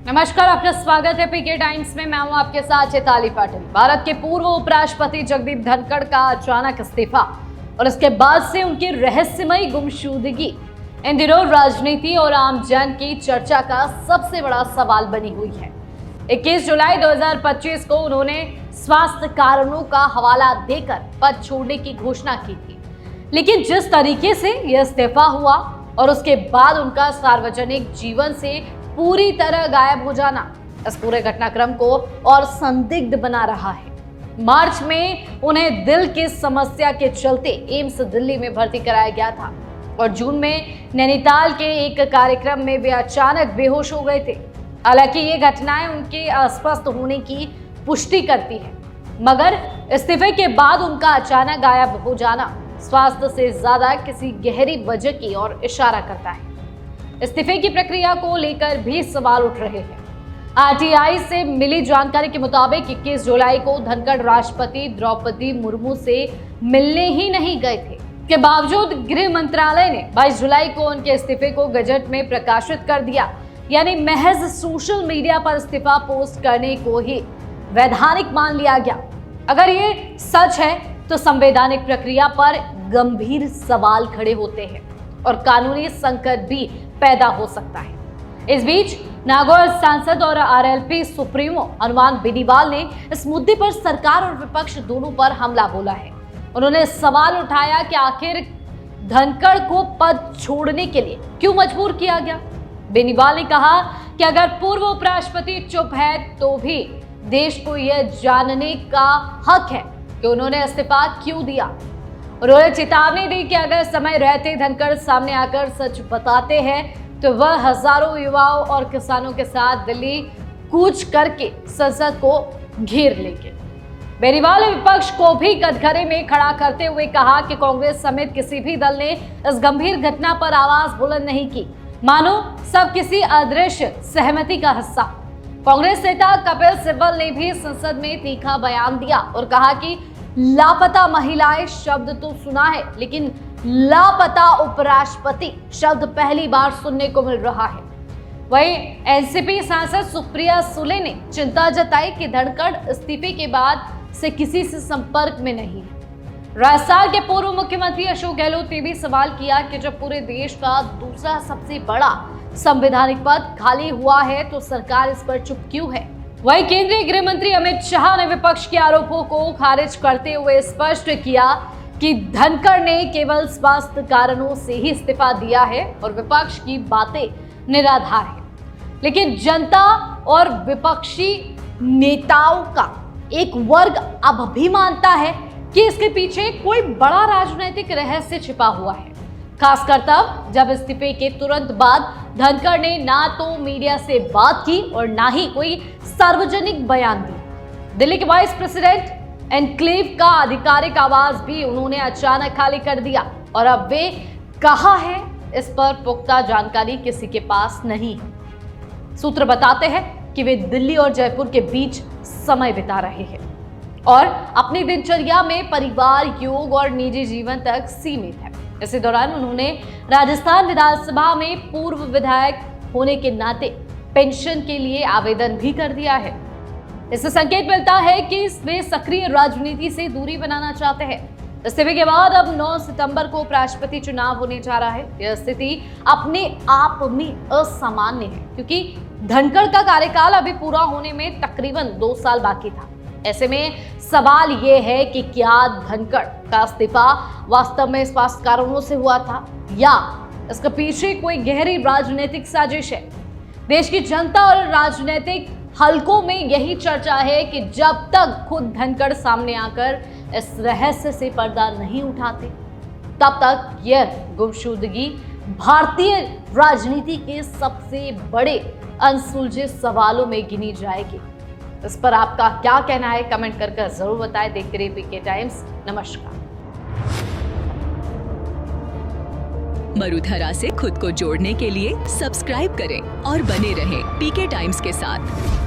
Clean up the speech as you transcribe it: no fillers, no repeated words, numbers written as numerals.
नमस्कार, आपका स्वागत है पीके टाइम्स में। मैं हूं आपके साथ चैताली पाटिल। भारत के पूर्व उपराष्ट्रपति जगदीप धनखड़ का अचानक इस्तीफा और इसके बाद से उनकी रहस्यमयी गुमशुदगी इन दिनों राजनीति और आम जन की चर्चा का सबसे बड़ा सवाल बनी हुई है। 21 जुलाई 2025 को उन्होंने स्वास्थ्य कारणों का हवाला देकर पद छोड़ने की घोषणा की थी, लेकिन जिस तरीके से यह इस्तीफा हुआ और उसके बाद उनका सार्वजनिक जीवन से पूरी तरह गायब हो जाना इस पूरे घटनाक्रम को और संदिग्ध बना रहा है। मार्च में उन्हें दिल की समस्या के चलते एम्स दिल्ली में भर्ती कराया गया था और जून में नैनीताल के एक कार्यक्रम में वे अचानक बेहोश हो गए थे। हालांकि ये घटनाएं उनके अस्वस्थ होने की पुष्टि करती है, मगर इस्तीफे के बाद उनका अचानक गायब हो जाना स्वास्थ्य से ज्यादा किसी गहरी वजह की ओर इशारा करता है। इस्तीफे की प्रक्रिया को लेकर भी सवाल उठ रहे हैं। आरटीआई से मिली जानकारी के मुताबिक 21 जुलाई को धनखड़ राष्ट्रपति द्रौपदी मुर्मू से मिलने ही नहीं गए थे। के बावजूद गृह मंत्रालय ने 22 जुलाई को उनके इस्तीफे को गजट में प्रकाशित कर दिया, यानी महज सोशल मीडिया पर इस्तीफा पोस्ट करने को ही वैधानिक मान लिया गया। अगर ये सच है तो संवैधानिक प्रक्रिया पर गंभीर सवाल खड़े होते हैं और कानूनी संकट भी पैदा हो सकता है। इस बीच नागौर सांसद और आरएलपी सुप्रीमो हनुमान बेनीवाल ने इस मुद्दे पर सरकार और विपक्ष दोनों पर हमला बोला है। उन्होंने सवाल उठाया कि आखिर धनखड़ को पद छोड़ने के लिए क्यों मजबूर किया गया। बेनीवाल ने कहा कि अगर पूर्व उपराष्ट्रपति चुप है तो भी देश को यह जानने का हक है कि उन्होंने इस्तीफा क्यों दिया। उन्होंने चेतावनी दी कि अगर समय रहते धनखड़ सामने आकर सच बताते हैं तो वह हजारों युवाओं और किसानों के साथ दिल्ली कूच करके संसद को घेर लेंगे। बेनीवाल ने विपक्ष को भी कटघरे में खड़ा करते हुए कहा कि कांग्रेस समेत किसी भी दल ने इस गंभीर घटना पर आवाज बुलंद नहीं की, मानो सब किसी अदृश्य सहमति का हिस्सा। कांग्रेस नेता कपिल सिब्बल ने भी संसद में तीखा बयान दिया और कहा कि लापता महिलाएं शब्द तो सुना है, लेकिन लापता उपराष्ट्रपति शब्द पहली बार सुनने को मिल रहा है। वहीं एनसीपी सांसद सुप्रिया सुले ने चिंता जताई कि धनखड़ इस्तीफे के बाद से किसी से संपर्क में नहीं है। राजस्थान के पूर्व मुख्यमंत्री अशोक गहलोत ने भी सवाल किया कि जब पूरे देश का दूसरा सबसे बड़ा संवैधानिक पद खाली हुआ है तो सरकार इस पर चुप क्यों है। वहीं केंद्रीय गृह मंत्री अमित शाह ने विपक्ष के आरोपों को खारिज करते हुए स्पष्ट किया कि धनखड़ ने केवल स्वास्थ्य कारणों से ही इस्तीफा दिया है और विपक्ष की बातें निराधार है। लेकिन जनता और विपक्षी नेताओं का एक वर्ग अब भी मानता है कि इसके पीछे कोई बड़ा राजनीतिक रहस्य छिपा हुआ है, खासकर तब जब इस्तीफे के तुरंत बाद धनखड़ ने ना तो मीडिया से बात की और ना ही कोई सार्वजनिक बयान दिया। दिल्ली के वाइस प्रेसिडेंट एनक्लेव का आधिकारिक आवाज भी उन्होंने अचानक खाली कर दिया और अब वे कहाँ है इस पर पुख्ता जानकारी किसी के पास नहीं है। सूत्र बताते हैं कि वे दिल्ली और जयपुर के बीच समय बिता रहे हैं और अपनी दिनचर्या में परिवार, योग और निजी जीवन तक सीमित है। इसी दौरान उन्होंने राजस्थान विधानसभा में पूर्व विधायक होने के नाते पेंशन के लिए आवेदन भी कर दिया है। इससे संकेत मिलता है कि वे सक्रिय राजनीति से दूरी बनाना चाहते हैं। इस्तीफे के बाद अब 9 सितंबर को उपराष्ट्रपति चुनाव होने जा रहा है। यह स्थिति अपने आप में असामान्य है क्योंकि धनखड़ का कार्यकाल अभी पूरा होने में तकरीबन 2 साल बाकी था। ऐसे में सवाल ये है कि क्या धनखड़ का इस्तीफा वास्तव में स्वास्थ्य कारणों से हुआ था या इसके पीछे कोई गहरी राजनीतिक साजिश है। देश की जनता और राजनीतिक हलकों में यही चर्चा है कि जब तक खुद धनखड़ सामने आकर इस रहस्य से पर्दा नहीं उठाते, तब तक यह गुमशुदगी भारतीय राजनीति के सबसे बड़े अनसुलझे सवालों में गिनी जाएगी। इस पर आपका क्या कहना है, कमेंट कर जरूर बताएं। देखते रहिए पीके टाइम्स। नमस्कार। मरुधरा से खुद को जोड़ने के लिए सब्सक्राइब करें और बने रहें पीके टाइम्स के साथ।